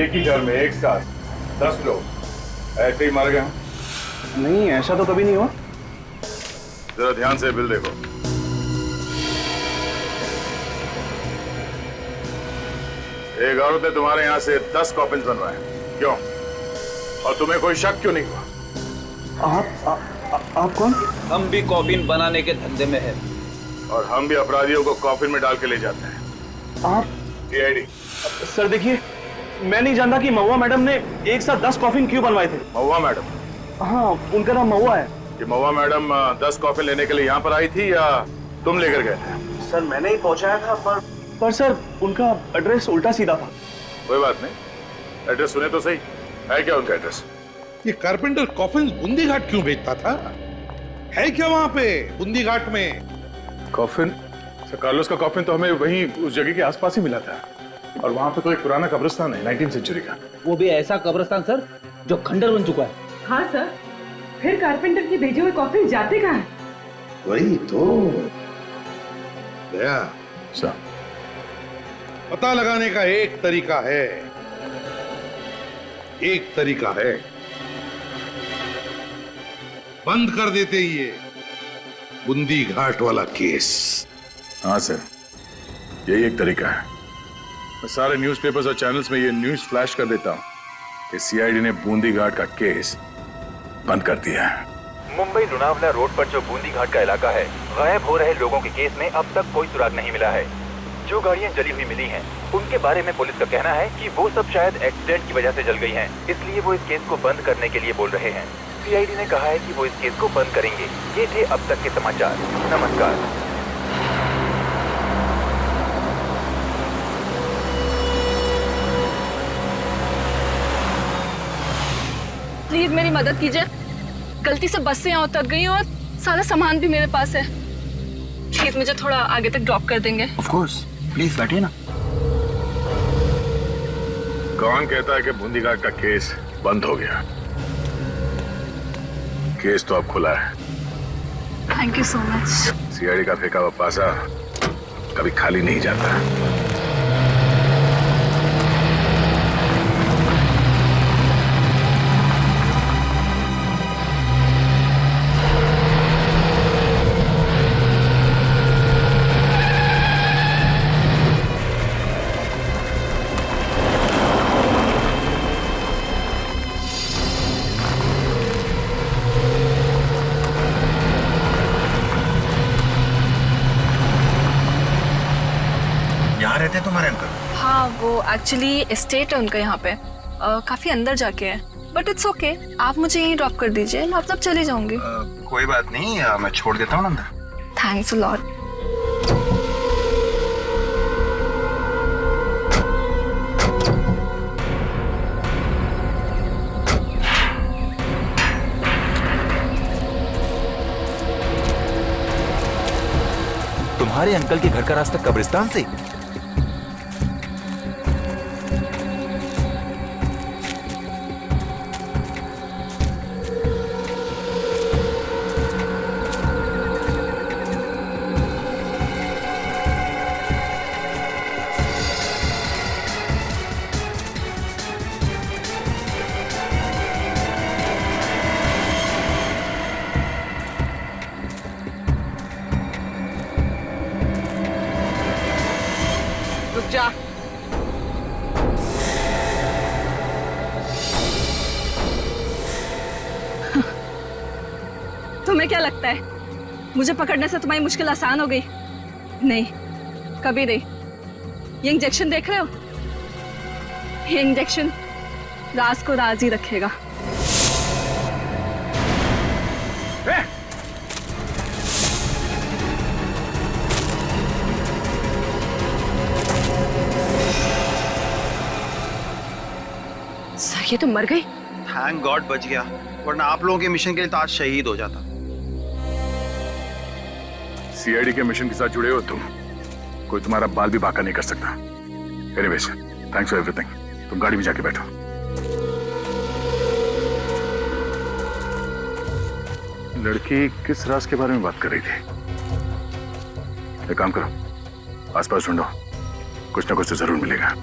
[SPEAKER 4] एक ही घर में एक साथ 10 लोग ऐसे ही मर गए।
[SPEAKER 5] नहीं, ऐसा तो कभी नहीं हुआ।
[SPEAKER 4] जरा ध्यान से बिल देखो। एक औरत ने तुम्हारे यहाँ से 10 कॉफिन बनवाए, क्यों? और तुम्हें कोई शक क्यों नहीं हुआ?
[SPEAKER 5] आप कौन?
[SPEAKER 10] हम भी कॉफिन बनाने के धंधे में है,
[SPEAKER 4] और हम भी अपराधियों को कॉफिन में डाल के ले जाते हैं।
[SPEAKER 5] आप?
[SPEAKER 4] सीआईडी।
[SPEAKER 5] सर देखिए, मैं नहीं जानता कि महुआ मैडम ने एक साथ 10 कॉफिन क्यों बनवाए थे।
[SPEAKER 4] महुआ मैडम?
[SPEAKER 5] हाँ, उनका नाम महुआ है।
[SPEAKER 4] कि महुआ मैडम 10 कॉफिन लेने के लिए यहाँ पर आई थी या तुम लेकर गए थे?
[SPEAKER 5] सर मैंने ही पहुंचाया था, पर सर उनका एड्रेस उल्टा सीधा था।
[SPEAKER 4] कोई बात नहीं, एड्रेस सुने तो सही, है क्या उनका एड्रेस?
[SPEAKER 12] ये कारपेंटर कॉफिन बूंदी घाट क्यों बेचता था? है क्या वहां पे बूंदी घाट में
[SPEAKER 11] कॉफिन? सर कार्लोस का कॉफिन तो हमें वहीं उस जगह के आसपास ही मिला था, और वहां पे तो एक पुराना कब्रिस्तान है 19वीं सेंचुरी का।
[SPEAKER 10] वो भी ऐसा कब्रिस्तान सर जो खंडर बन चुका है।
[SPEAKER 17] हाँ सर, फिर कारपेंटर के भेजे हुए कॉफिन जाते कहाँ हैं?
[SPEAKER 12] वही तो दया
[SPEAKER 11] सर,
[SPEAKER 12] पता लगाने का एक तरीका है, बंद कर देते ये बूंदी घाट वाला केस।
[SPEAKER 4] हाँ सर, यही एक तरीका है। मैं सारे न्यूज़पेपर्स और चैनल्स में ये न्यूज़ फ्लैश कर देता हूँ कि सीआईडी ने बूंदी घाट का केस बंद कर दिया है।
[SPEAKER 1] मुंबई लोनावला रोड पर जो बूंदी घाट का इलाका है, गायब हो रहे लोगों के केस में अब तक कोई सुराग नहीं मिला है। जो गाड़ियां जली हुई मिली हैं, उनके बारे में पुलिस का कहना है कि वो सब शायद एक्सीडेंट की वजह से जल गई हैं, इसलिए वो इस केस को बंद करने के लिए बोल रहे हैं। सीआईडी ने कहा है कि वो इस केस को बंद करेंगे। ये थे अब तक के समाचार। नमस्कार।
[SPEAKER 2] प्लीज मेरी मदद कीजिए, गलती से बस से यहाँ उतर गई और सारा सामान भी मेरे पास है। प्लीज मुझे थोड़ा आगे तक ड्रॉप कर देंगे?
[SPEAKER 10] ऑफ कोर्स, प्लीज बैठिए ना।
[SPEAKER 4] कौन कहता है कि बूंदी घाट का केस बंद हो गया? केस तो अब खुला है।
[SPEAKER 2] Thank you so much.
[SPEAKER 4] CID का फेंका हुआ पासा कभी खाली नहीं जाता।
[SPEAKER 3] यहाँ रहते हैं तुम्हारे अंकल?
[SPEAKER 2] हाँ, वो एक्चुअली एस्टेट है उनका यहाँ पे, काफी अंदर जाके है, बट इट्स ओके। आप मुझे यहीं ड्रॉप कर दीजिए, मैं तब चली जाऊंगी।
[SPEAKER 3] कोई बात नहीं, मैं छोड़ देता हूँ अंदर।
[SPEAKER 2] Thanks a lot.
[SPEAKER 1] तुम्हारे अंकल के घर का रास्ता कब्रिस्तान से?
[SPEAKER 2] रुक जा। तुम्हें क्या लगता है मुझे पकड़ने से तुम्हारी मुश्किल आसान हो गई? नहीं, कभी नहीं। ये इंजेक्शन देख रहे हो? ये इंजेक्शन राज को राज ही रखेगा।
[SPEAKER 17] सर ये तो मर गई।
[SPEAKER 9] थैंक गॉड बच गया, वरना आप लोगों के मिशन के लिए तो आज शहीद हो जाता।
[SPEAKER 4] सीआईडी के मिशन के साथ जुड़े हो तुम, कोई तुम्हारा बाल भी बांका नहीं कर सकता। Anyways, thanks for everything. तुम गाड़ी में जाके बैठो। लड़की किस राज के बारे में बात कर रही थी? एक काम करो, आसपास ढूंढो, कुछ ना कुछ तो जरूर मिलेगा।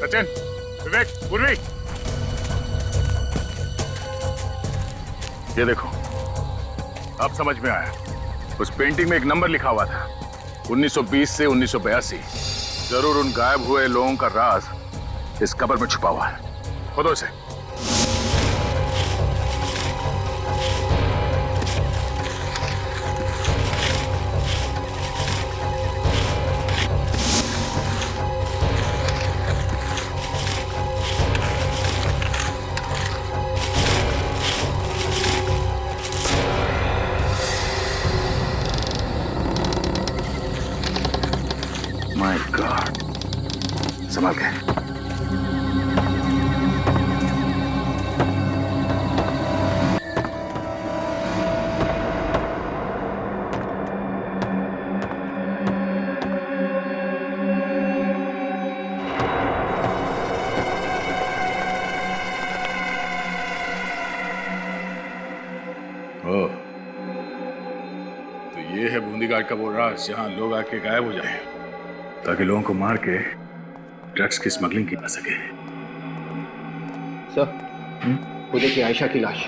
[SPEAKER 4] सचिन, विवेक, पूर्वी, ये देखो, अब समझ में आया। उस पेंटिंग में एक नंबर लिखा हुआ था, 1920 से 1982। जरूर उन गायब हुए लोगों का राज इस कब्र में छुपा हुआ है। खोदो इसे। माय गॉड, संभाल के।
[SPEAKER 11] ये है बूंदी घाट का वो राज जहां लोग आके गायब हो जाए ताकि लोगों को मार के ड्रग्स की स्मगलिंग की जा सके।
[SPEAKER 16] सर, वो देखिए आयशा की लाश।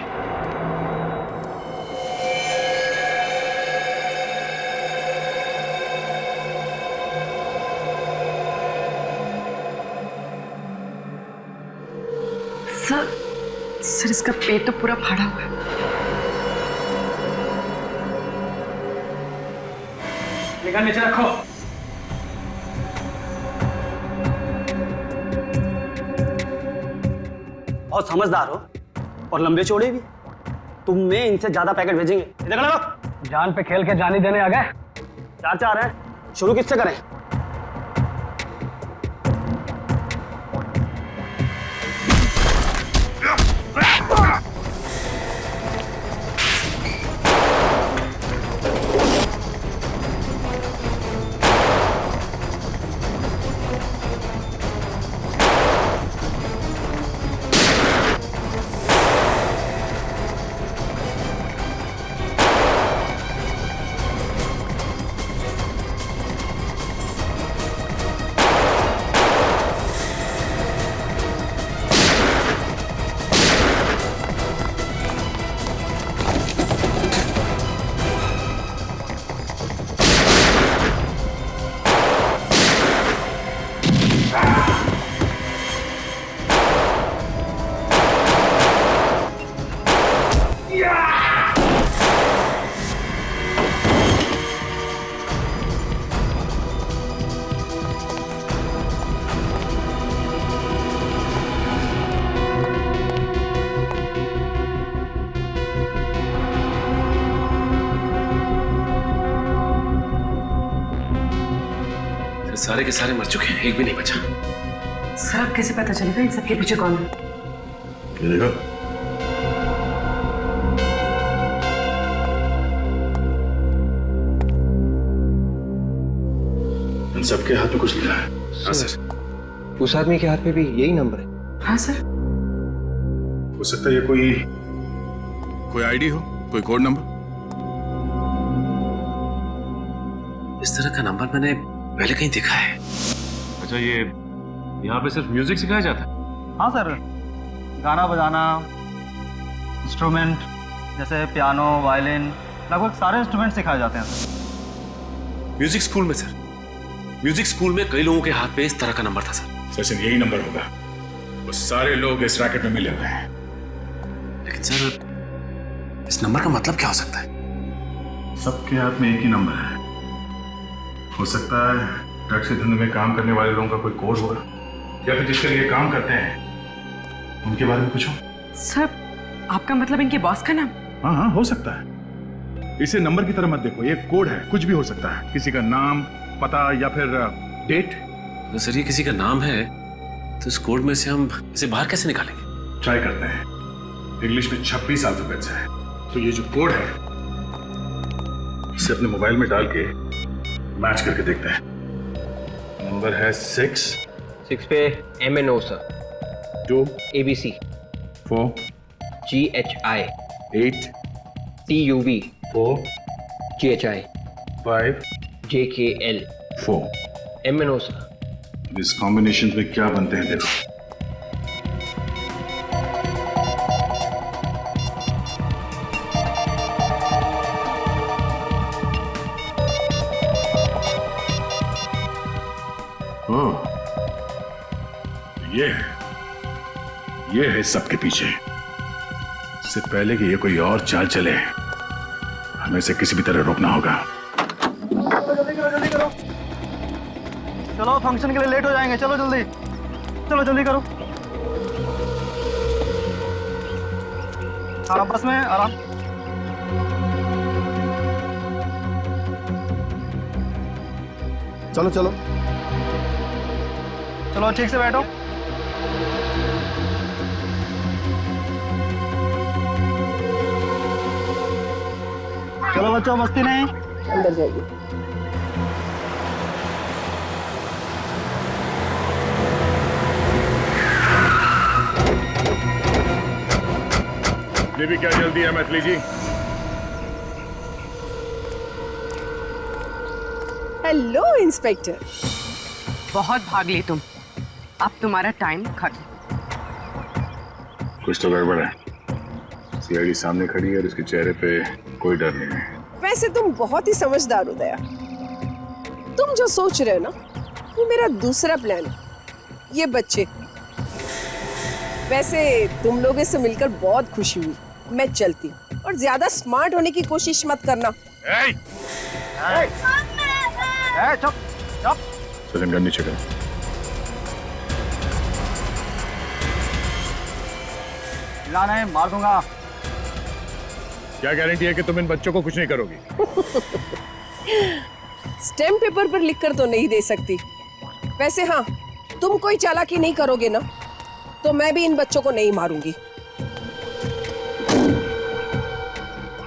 [SPEAKER 17] सर इसका पेट तो पूरा फाड़ा हुआ है।
[SPEAKER 10] निकाल नीचे रखो।
[SPEAKER 18] बहुत समझदार हो और लंबे चौड़े भी। तुम में इनसे ज्यादा पैकेट भेजेंगे। इधर लगो।
[SPEAKER 10] जान पे खेल के जानी देने आ गए।
[SPEAKER 18] चार हैं। शुरू किससे करें?
[SPEAKER 15] सारे के सारे मर चुके हैं, एक भी नहीं बचा।
[SPEAKER 17] सर अब कैसे पता चलेगा इन सबके पीछे कौन है?
[SPEAKER 11] ये देखो, इन सबके हाथ में कुछ लिखा है। हाँ सर।
[SPEAKER 16] उस आदमी के हाथ में भी यही नंबर है।
[SPEAKER 17] हाँ सर।
[SPEAKER 11] हो सकता है ये कोई आईडी हो, कोई कोड नंबर।
[SPEAKER 15] इस तरह का नंबर मैंने पहले कहीं देखा है। अच्छा, ये यहाँ पे सिर्फ म्यूजिक सिखाया जाता है?
[SPEAKER 9] हाँ सर, गाना बजाना, इंस्ट्रूमेंट जैसे पियानो, वायलिन, लगभग सारे इंस्ट्रूमेंट सिखाए जाते हैं।
[SPEAKER 15] म्यूजिक स्कूल में सर, म्यूजिक स्कूल में कई लोगों के हाथ पे इस तरह का नंबर था सर।
[SPEAKER 11] सचिन, यही नंबर होगा। वो सारे लोग इस रैकेट में मिले हुए हैं।
[SPEAKER 15] लेकिन सर, इस नंबर का मतलब क्या हो सकता है?
[SPEAKER 11] सबके हाथ में एक ही नंबर है। हो सकता है ड्रग्स के धंधे में काम करने वाले लोगों का कोई कोड होगा, या फिर जिसके लिए काम करते हैं उनके बारे में पूछो।
[SPEAKER 17] सर, आपका मतलब इनके बॉस का नाम?
[SPEAKER 11] हाँ हाँ, हो सकता है। इसे नंबर की तरह मत देखो, ये कोड है, कुछ भी हो सकता है। किसी का नाम, पता या फिर डेट।
[SPEAKER 15] तो सर, ये किसी का नाम है तो इस कोड में से हम इसे बाहर कैसे निकालेंगे?
[SPEAKER 11] ट्राई करते हैं। इंग्लिश में 26 अल्फाबेट्स है, तो ये जो कोड है इसे अपने मोबाइल में डाल के मैच करके देखते हैं। नंबर है 6
[SPEAKER 16] पे MNO sir,
[SPEAKER 11] 2
[SPEAKER 16] ABC,
[SPEAKER 11] 4
[SPEAKER 16] GHI,
[SPEAKER 11] 8
[SPEAKER 16] TUV,
[SPEAKER 11] 4
[SPEAKER 16] GHI,
[SPEAKER 11] 5
[SPEAKER 16] JKL,
[SPEAKER 11] 4।
[SPEAKER 16] MNO sir.
[SPEAKER 11] इस कॉम्बिनेशन में क्या बनते हैं देखो। ये है सबके पीछे। इससे पहले कि ये कोई और चाल चले, हमें इसे किसी भी तरह रोकना होगा।
[SPEAKER 9] जल्दी करो। चलो, फंक्शन के लिए लेट हो जाएंगे। चलो जल्दी, चलो जल्दी करो। आराम, बस में आराम। चलो चलो चलो, ठीक से बैठो। चलो बच्चों, मस्ती नहीं, अंदर जाइए।
[SPEAKER 11] ये भी क्या जल्दी है मैथिली जी?
[SPEAKER 13] Hello inspector.
[SPEAKER 17] बहुत भाग ली तुम, अब तुम्हारा टाइम खत्म।
[SPEAKER 11] कुछ तो गड़बड़ है। सीआईडी सामने खड़ी है और उसके चेहरे पे कोई डर नहीं है।
[SPEAKER 13] वैसे तुम बहुत ही समझदार हो दया। तुम जो सोच रहे हो ना, वो मेरा दूसरा प्लान है, ये बच्चे। वैसे तुम लोगों से मिलकर बहुत खुशी हुई। मैं चलती हूँ और ज्यादा स्मार्ट होने की कोशिश मत करना।
[SPEAKER 9] चुप चुप।
[SPEAKER 11] सचिन गन नीचे करो।
[SPEAKER 9] चिल्लाना है मार दूंगा।
[SPEAKER 11] क्या गारंटी है कि तुम इन बच्चों को कुछ नहीं करोगी?
[SPEAKER 13] स्टैम्प पेपर पर लिखकर तो नहीं दे सकती। वैसे हाँ, तुम कोई चालाकी नहीं करोगे ना, तो मैं भी इन बच्चों को नहीं मारूंगी।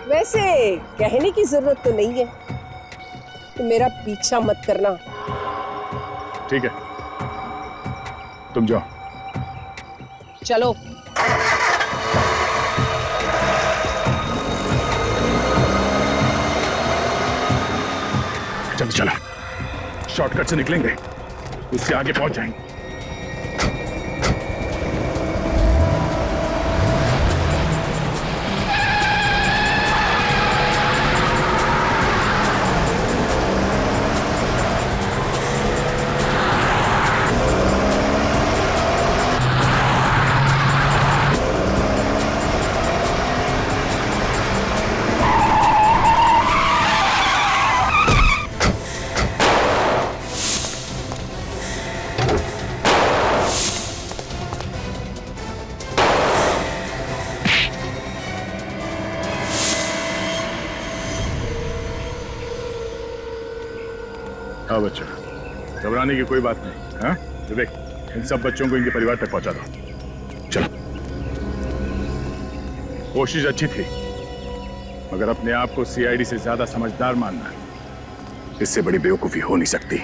[SPEAKER 13] वैसे कहने की जरूरत तो नहीं है, तो मेरा पीछा मत करना।
[SPEAKER 11] ठीक है, तुम जाओ।
[SPEAKER 13] चलो।
[SPEAKER 11] जल्दी चला, शॉर्टकट से निकलेंगे, उससे आगे पहुंच जाएंगे। हाँ बच्चा, घबराने की कोई बात नहीं। हाँ विवेक, इन सब बच्चों को इनके परिवार तक पहुंचा दो। चलो। कोशिश अच्छी थी, मगर अपने आप को सीआईडी से ज्यादा समझदार मानना, इससे बड़ी बेवकूफी हो नहीं सकती।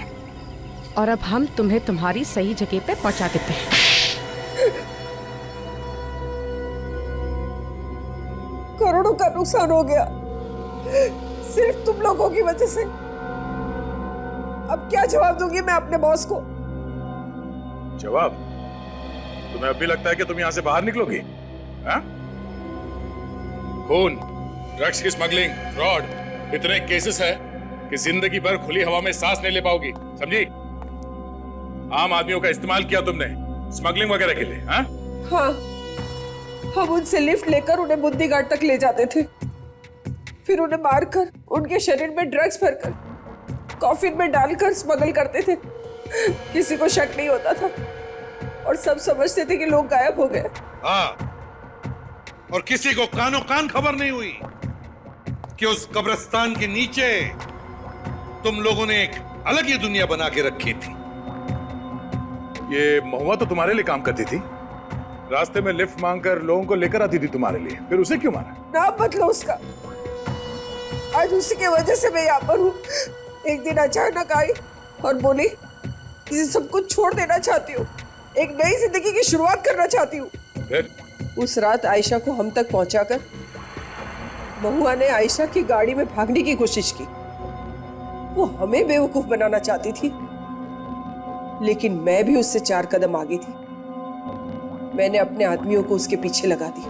[SPEAKER 17] और अब हम तुम्हें तुम्हारी सही जगह पे पहुंचा देते हैं।
[SPEAKER 13] करोड़ों का नुकसान हो गया सिर्फ तुम लोगों की वजह से। अब क्या जवाब दूंगी मैं अपने बॉस को?
[SPEAKER 11] जवाब? तुम्हें अब भी लगता है कि तुम यहां से बाहर निकलोगी? हाँ? खून, ड्रग्स की स्मगलिंग, फ्रॉड, इतने केसेस है कि जिंदगी भर खुली हवा में सांस नहीं ले पाओगी, समझी? आम आदमियों का इस्तेमाल किया तुमने स्मगलिंग वगैरह के लिए। हाँ?
[SPEAKER 13] हाँ, हम उनसे लिफ्ट लेकर उन्हें बुद्धि घाट तक ले जाते थे, फिर उन्हें मारकर उनके शरीर में ड्रग्स भरकर कॉफिन में डालकर स्मगल करते थे। किसी को शक नहीं होता था और सब समझते थे कि लोग गायब हो गए।
[SPEAKER 12] हाँ, और किसी को कानो कान खबर नहीं हुई कि उस कब्रिस्तान के नीचे तुम लोगों ने एक अलग ही दुनिया बना के रखी थी।
[SPEAKER 11] ये महुआ तो तुम्हारे लिए काम करती थी, रास्ते में लिफ्ट मांगकर लोगों को लेकर आती थी तुम्हारे लिए, फिर उसे क्यों मारा?
[SPEAKER 13] नाम बदलो उसका। आज उसी की वजह से मैं यहाँ पर हूँ। एक दिन अचानक आई और बोली कि सब कुछ छोड़ देना चाहती हूँ, एक नई जिंदगी की शुरुआत करना चाहती हूँ। उस रात आयशा को हम तक पहुंचाकर महुआ ने आयशा की गाड़ी में भागने की कोशिश की। वो हमें बेवकूफ बनाना चाहती थी, लेकिन मैं भी उससे 4 कदम आगे थी। मैंने अपने आदमियों को उसके पीछे लगा दी।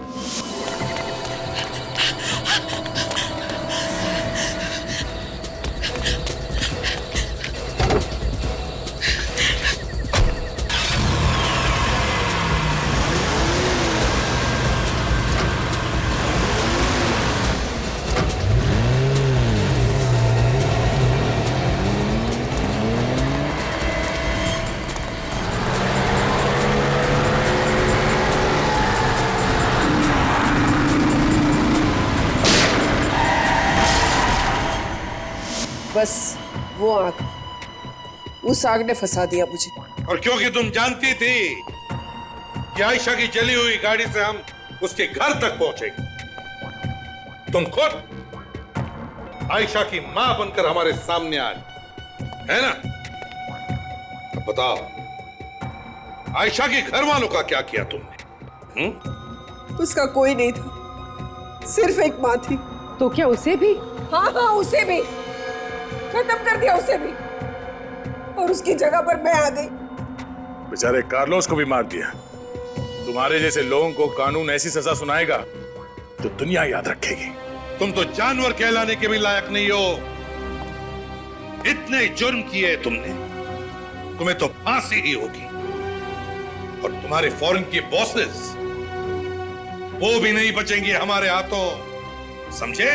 [SPEAKER 13] बस वो आग, उस आग ने फंसा दिया मुझे।
[SPEAKER 12] और क्योंकि तुम जानती थी कि आयशा की जली हुई गाड़ी से हम उसके घर तक पहुंचेंगे, तुम खुद आयशा की मां बनकर हमारे सामने आ गई, है ना? अब बताओ, आयशा के घर वालों का क्या किया तुमने?
[SPEAKER 13] उसका कोई नहीं था, सिर्फ एक मां थी।
[SPEAKER 17] तो क्या उसे भी?
[SPEAKER 13] हाँ हाँ, उसे भी खत्म कर दिया, उसे भी। और उसकी जगह पर मैं आ गई।
[SPEAKER 11] बेचारे कार्लोस को भी मार दिया। तुम्हारे जैसे लोगों को कानून ऐसी सजा सुनाएगा जो दुनिया याद रखेगी।
[SPEAKER 12] तुम तो जानवर कहलाने के भी लायक नहीं हो। इतने जुर्म किए तुमने, तुम्हें तो फांसी ही होगी। और तुम्हारे फॉरेन के बॉसेस वो भी नहीं बचेंगे हमारे हाथों, समझे?